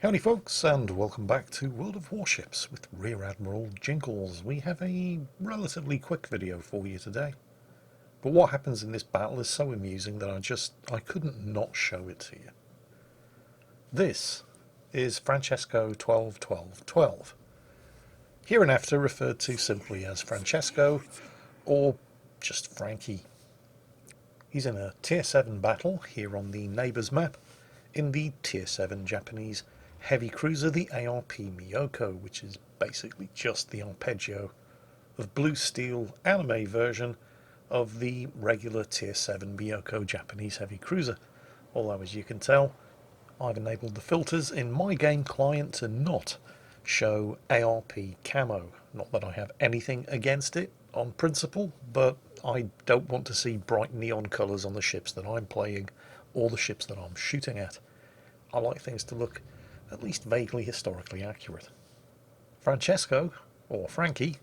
Howdy folks, and welcome back to World of Warships with Rear Admiral Jingles. We have a relatively quick video for you today. But what happens in this battle is so amusing that I couldn't not show it to you. This is Francesco 12-12-12. Hereinafter referred to simply as Francesco, or just Frankie. He's in a Tier 7 battle here on the Neighbours map in the Tier 7 Japanese heavy cruiser, the ARP Miyoko, which is basically just the arpeggio of blue steel anime version of the regular Tier 7 Miyoko Japanese heavy cruiser. Although, as you can tell, I've enabled the filters in my game client to not show ARP camo. Not that I have anything against it on principle, but I don't want to see bright neon colours on the ships that I'm playing or the ships that I'm shooting at. I like things to look at least vaguely historically accurate. Francesco, or Frankie,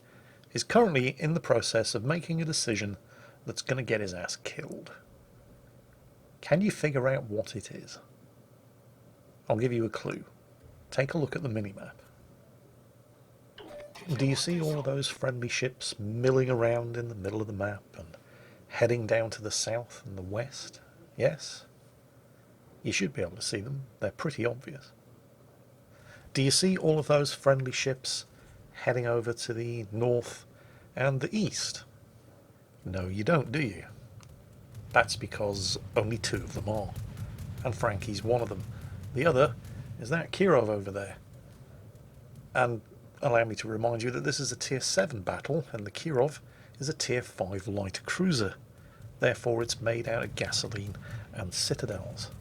is currently in the process of making a decision that's going to get his ass killed. Can you figure out what it is? I'll give you a clue. Take a look at the minimap. Do you see all of those friendly ships milling around in the middle of the map and heading down to the south and the west? Yes? You should be able to see them. They're pretty obvious. Do you see all of those friendly ships heading over to the north and the east? No, you don't, do you? That's because only two of them are, and Frankie's one of them. The other is that Kirov over there. And allow me to remind you that this is a Tier 7 battle, and the Kirov is a Tier 5 light cruiser. Therefore it's made out of gasoline and citadels.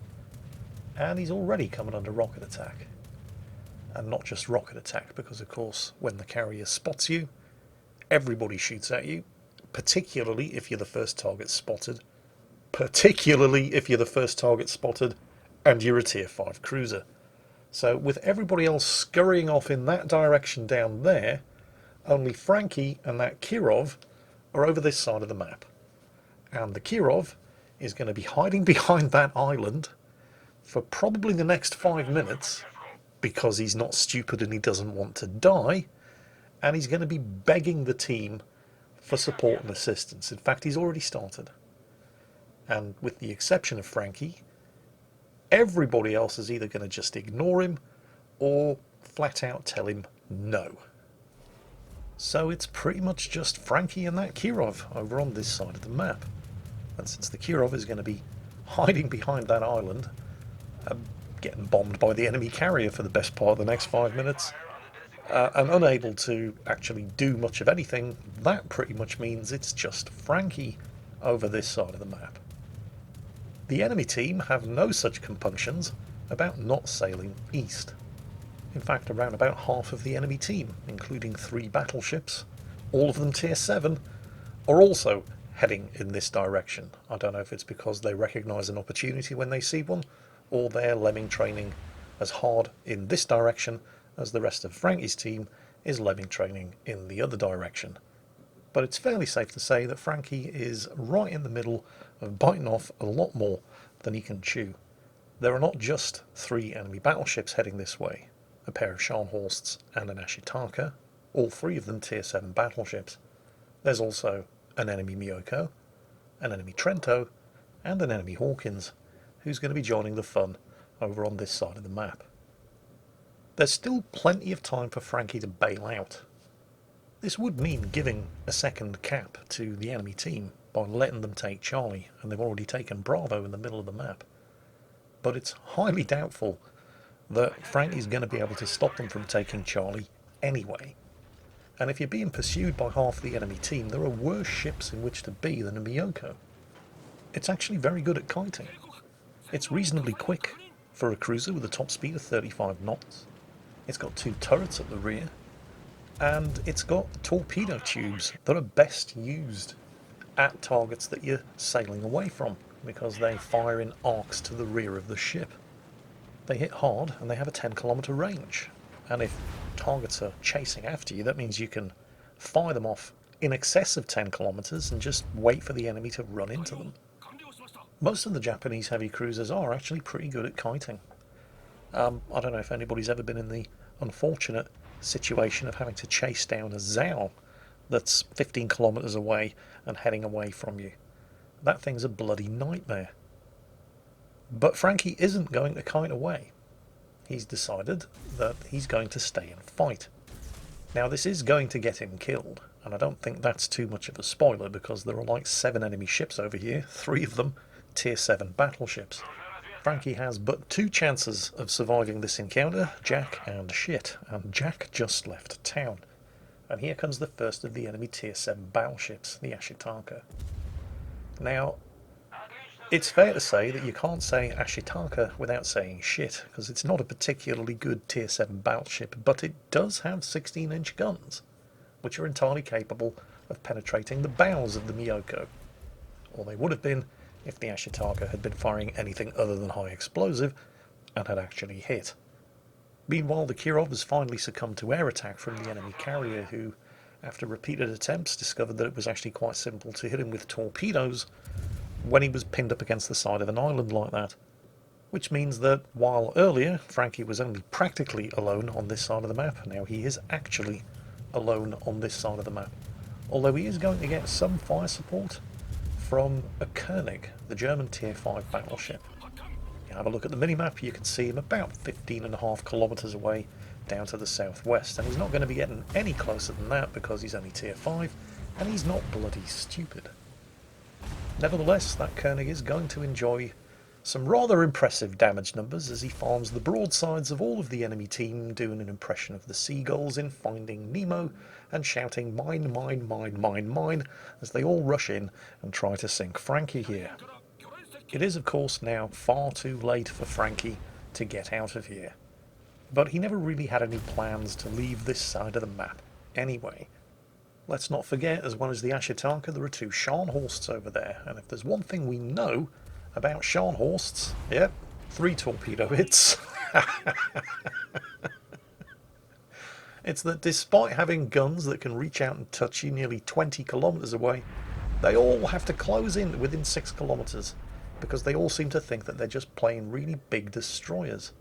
And he's already coming under rocket attack. And not just rocket attack, because of course when the carrier spots you, everybody shoots at you, particularly if you're the first target spotted. And you're a Tier 5 cruiser. So with everybody else scurrying off in that direction down there, only Frankie and that Kirov are over this side of the map. And the Kirov is going to be hiding behind that island for probably the next 5 minutes, because he's not stupid and he doesn't want to die, and he's going to be begging the team for support and assistance. In fact, he's already started. And with the exception of Frankie, everybody else is either going to just ignore him or flat out tell him no. So it's pretty much just Frankie and that Kirov over on this side of the map. And since the Kirov is going to be hiding behind that island, getting bombed by the enemy carrier for the best part of the next 5 minutes, and unable to actually do much of anything, that pretty much means it's just Frankie over this side of the map. The enemy team have no such compunctions about not sailing east. In fact, around about half of the enemy team, including 3 battleships, all of them Tier 7, are also heading in this direction. I don't know if it's because they recognise an opportunity when they see one, or they're lemming training as hard in this direction as the rest of Frankie's team is lemming training in the other direction. But it's fairly safe to say that Frankie is right in the middle of biting off a lot more than he can chew. There are not just 3 enemy battleships heading this way, a pair of Scharnhorsts and an Ashitaka, all 3 of them Tier 7 battleships. There's also an enemy Miyoko, an enemy Trento, and an enemy Hawkins, who's going to be joining the fun over on this side of the map. There's still plenty of time for Frankie to bail out. This would mean giving a second cap to the enemy team by letting them take Charlie, and they've already taken Bravo in the middle of the map. But it's highly doubtful that Frankie's going to be able to stop them from taking Charlie anyway. And if you're being pursued by half the enemy team, there are worse ships in which to be than a Miyoko. It's actually very good at kiting. It's reasonably quick for a cruiser with a top speed of 35 knots. It's got 2 turrets at the rear, and it's got torpedo tubes that are best used at targets that you're sailing away from, because they fire in arcs to the rear of the ship. They hit hard and they have a 10-kilometer range, and if targets are chasing after you, that means you can fire them off in excess of 10 kilometers and just wait for the enemy to run into them. Most of the Japanese heavy cruisers are actually pretty good at kiting, I don't know if anybody's ever been in the unfortunate situation of having to chase down a Zao that's 15 kilometres away and heading away from you. That thing's a bloody nightmare. But Frankie isn't going to kite away. He's decided that he's going to stay and fight. Now this is going to get him killed, and I don't think that's too much of a spoiler because there are like 7 enemy ships over here, 3 of them tier 7 battleships. Frankie has but 2 chances of surviving this encounter, Jack and shit, and Jack just left town. And here comes the first of the enemy tier 7 battleships, the Ashitaka. Now, it's fair to say that you can't say Ashitaka without saying shit, because it's not a particularly good tier 7 battleship, but it does have 16-inch guns, which are entirely capable of penetrating the bows of the Miyoko. Or they would have been if the Ashitaka had been firing anything other than high explosive and had actually hit. Meanwhile, the Kirov has finally succumbed to air attack from the enemy carrier, who, after repeated attempts, discovered that it was actually quite simple to hit him with torpedoes when he was pinned up against the side of an island like that. Which means that while earlier Frankie was only practically alone on this side of the map, now he is actually alone on this side of the map. Although he is going to get some fire support from a Koenig, the German tier 5 battleship. You have a look at the minimap, you can see him about 15.5 kilometres away down to the southwest, and he's not going to be getting any closer than that because he's only tier 5 and he's not bloody stupid. Nevertheless, that Koenig is going to enjoy some rather impressive damage numbers as he farms the broadsides of all of the enemy team, doing an impression of the seagulls in Finding Nemo and shouting mine, mine, mine, mine, mine as they all rush in and try to sink Frankie here. It is of course now far too late for Frankie to get out of here, but he never really had any plans to leave this side of the map anyway. Let's not forget, as well as the Ashitaka, there are 2 Scharnhorsts over there, and if there's one thing we know about Scharnhorsts, yep, 3 torpedo hits. It's that despite having guns that can reach out and touch you nearly 20 kilometres away, they all have to close in within 6 kilometres, because they all seem to think that they're just playing really big destroyers.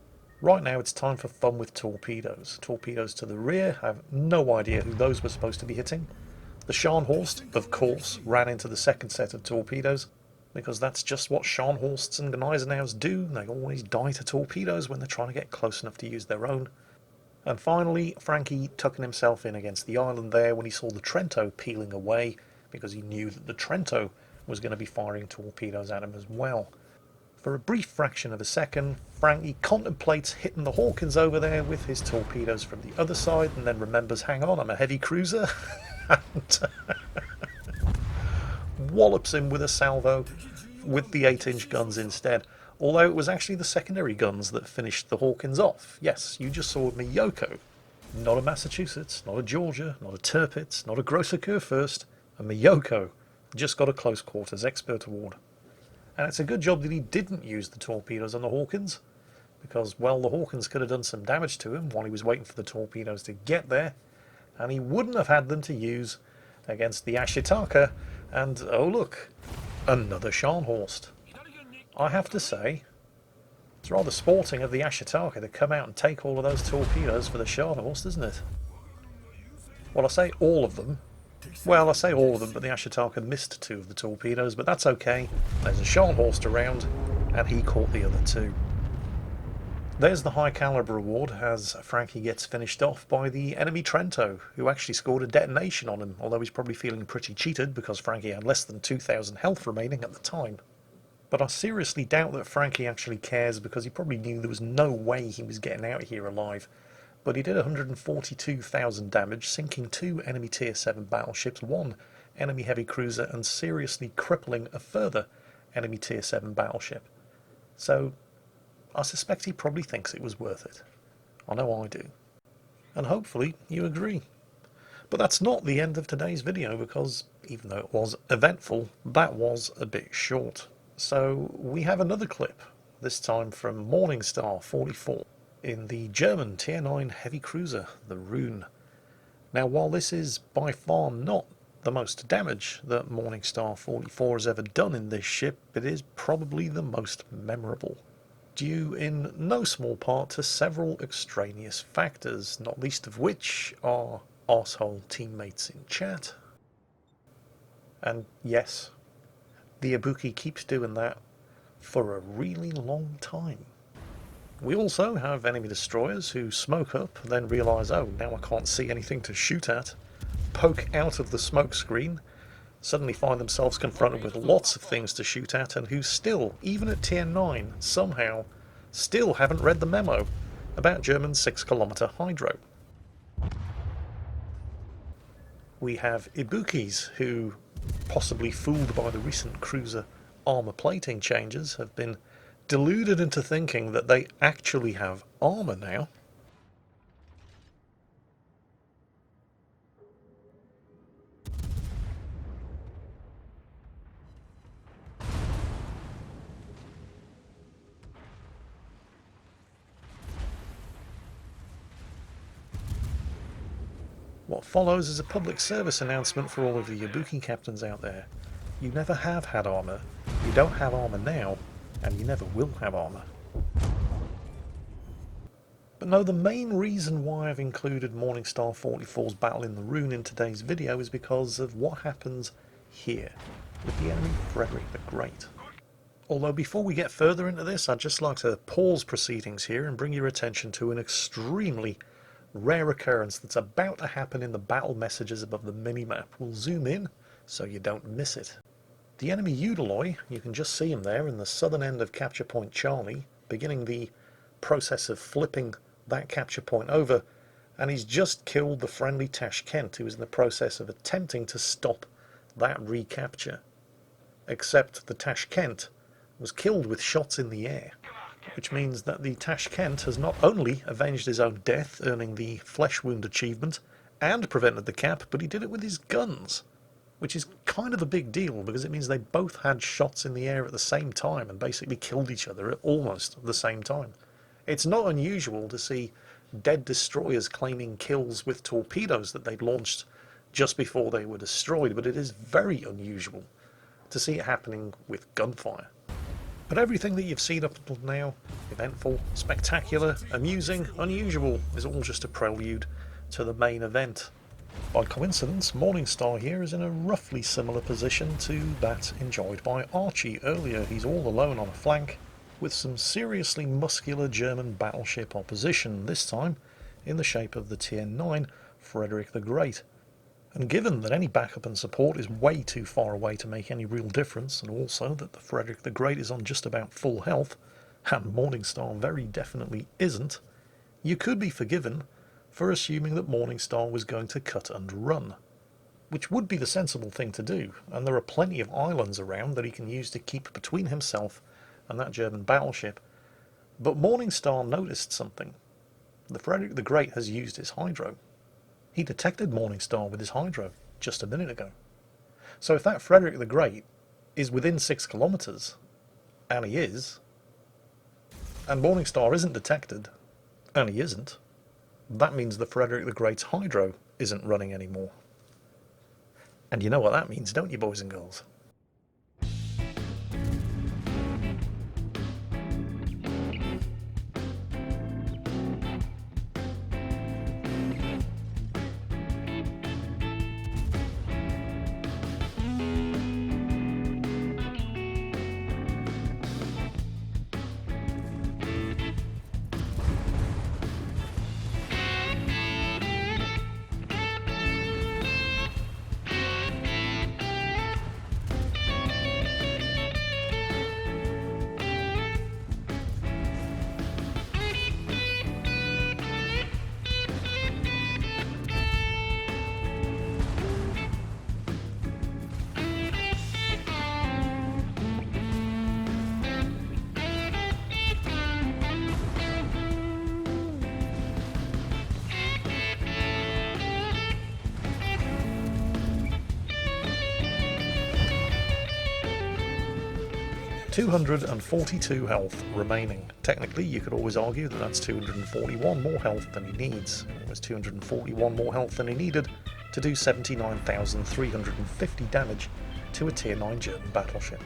Right now it's time for fun with torpedoes. Torpedoes to the rear, I have no idea who those were supposed to be hitting. The Scharnhorst, of course, ran into the second set of torpedoes, because that's just what Scharnhorsts and Gneisenau's do. They always die to torpedoes when they're trying to get close enough to use their own. And finally, Frankie tucking himself in against the island there when he saw the Trento peeling away, because he knew that the Trento was going to be firing torpedoes at him as well. For a brief fraction of a second, Frankie contemplates hitting the Hawkins over there with his torpedoes from the other side, and then remembers, hang on, I'm a heavy cruiser, and wallops him with a salvo with the 8-inch guns instead. Although it was actually the secondary guns that finished the Hawkins off. Yes, you just saw a Miyoko. Not a Massachusetts, not a Georgia, not a Tirpitz, not a Grosser Kurfürst, a Miyoko. Just got a close quarters expert award. And it's a good job that he didn't use the torpedoes on the Hawkins, because, well, the Hawkins could have done some damage to him while he was waiting for the torpedoes to get there, and he wouldn't have had them to use against the Ashitaka, and, oh look, another Scharnhorst. I have to say, it's rather sporting of the Ashitaka to come out and take all of those torpedoes for the Scharnhorst, isn't it? Well, I say all of them. Well, I say all of them, but the Ashitaka missed 2 of the torpedoes, but that's okay. There's a Scharnhorst around, and he caught the other 2. There's the high caliber award as Frankie gets finished off by the enemy Trento, who actually scored a detonation on him, although he's probably feeling pretty cheated because Frankie had less than 2,000 health remaining at the time. But I seriously doubt that Frankie actually cares, because he probably knew there was no way he was getting out of here alive. But he did 142,000 damage, sinking 2 enemy tier 7 battleships, 1 enemy heavy cruiser, and seriously crippling a further enemy tier 7 battleship. So I suspect he probably thinks it was worth it. I know I do. And hopefully you agree. But that's not the end of today's video, because even though it was eventful, that was a bit short. So we have another clip, this time from Morningstar 44. In the German Tier 9 heavy cruiser, the Rune. Now, while this is by far not the most damage that Morningstar 44 has ever done in this ship, it is probably the most memorable. due in no small part to several extraneous factors, not least of which are arsehole teammates in chat. And yes, the Ibuki keeps doing that for a really long time. We also have enemy destroyers who smoke up, then realise, oh, now I can't see anything to shoot at, poke out of the smoke screen, suddenly find themselves confronted with lots of things to shoot at, and who still, even at tier 9, somehow, still haven't read the memo about German 6-kilometre hydro. We have Ibukis who, possibly fooled by the recent cruiser armour plating changes, have been deluded into thinking that they actually have armour now. What follows is a public service announcement for all of the Ibuki captains out there. You never have had armour, you don't have armour now, and you never will have armour. But no, the main reason why I've included Morningstar 44's Battle in the Rune in today's video is because of what happens here, with the enemy Frederick the Great. Although before we get further into this, I'd just like to pause proceedings here and bring your attention to an extremely rare occurrence that's about to happen in the battle messages above the minimap. We'll zoom in so you don't miss it. The enemy Udaloy, you can just see him there in the southern end of capture point Charlie, beginning the process of flipping that capture point over, and he's just killed the friendly Tashkent, who was in the process of attempting to stop that recapture. Except the Tashkent was killed with shots in the air, which means that the Tashkent has not only avenged his own death, earning the flesh wound achievement, and prevented the cap, but he did it with his guns, which is kind of a big deal because it means they both had shots in the air at the same time and basically killed each other at almost the same time. It's not unusual to see dead destroyers claiming kills with torpedoes that they'd launched just before they were destroyed, but it is very unusual to see it happening with gunfire. But everything that you've seen up until now, eventful, spectacular, amusing, unusual, is all just a prelude to the main event. By coincidence, Morningstar here is in a roughly similar position to that enjoyed by Archie earlier. He's all alone on a flank, with some seriously muscular German battleship opposition, this time in the shape of the Tier 9 Frederick the Great. And given that any backup and support is way too far away to make any real difference, and also that the Frederick the Great is on just about full health, and Morningstar very definitely isn't, you could be forgiven for assuming that Morningstar was going to cut and run, which would be the sensible thing to do, and there are plenty of islands around that he can use to keep between himself and that German battleship. But Morningstar noticed something. The Frederick the Great has used his hydro. He detected Morningstar with his hydro just a minute ago. So if that Frederick the Great is within 6 kilometres, and he is, and Morningstar isn't detected, and he isn't, that means the Frederick the Great's hydro isn't running anymore. And you know what that means, don't you, boys and girls? 242 health remaining. Technically, you could always argue that that's 241 more health than he needs. It was 241 more health than he needed to do 79,350 damage to a Tier 9 German battleship.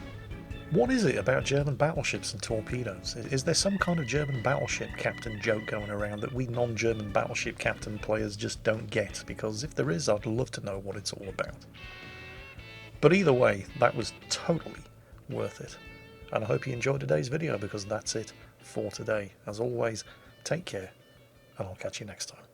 What is it about German battleships and torpedoes? Is there some kind of German battleship captain joke going around that we non-German battleship captain players just don't get? Because if there is, I'd love to know what it's all about. But either way, that was totally worth it. And I hope you enjoyed today's video, because that's it for today. As always, take care, and I'll catch you next time.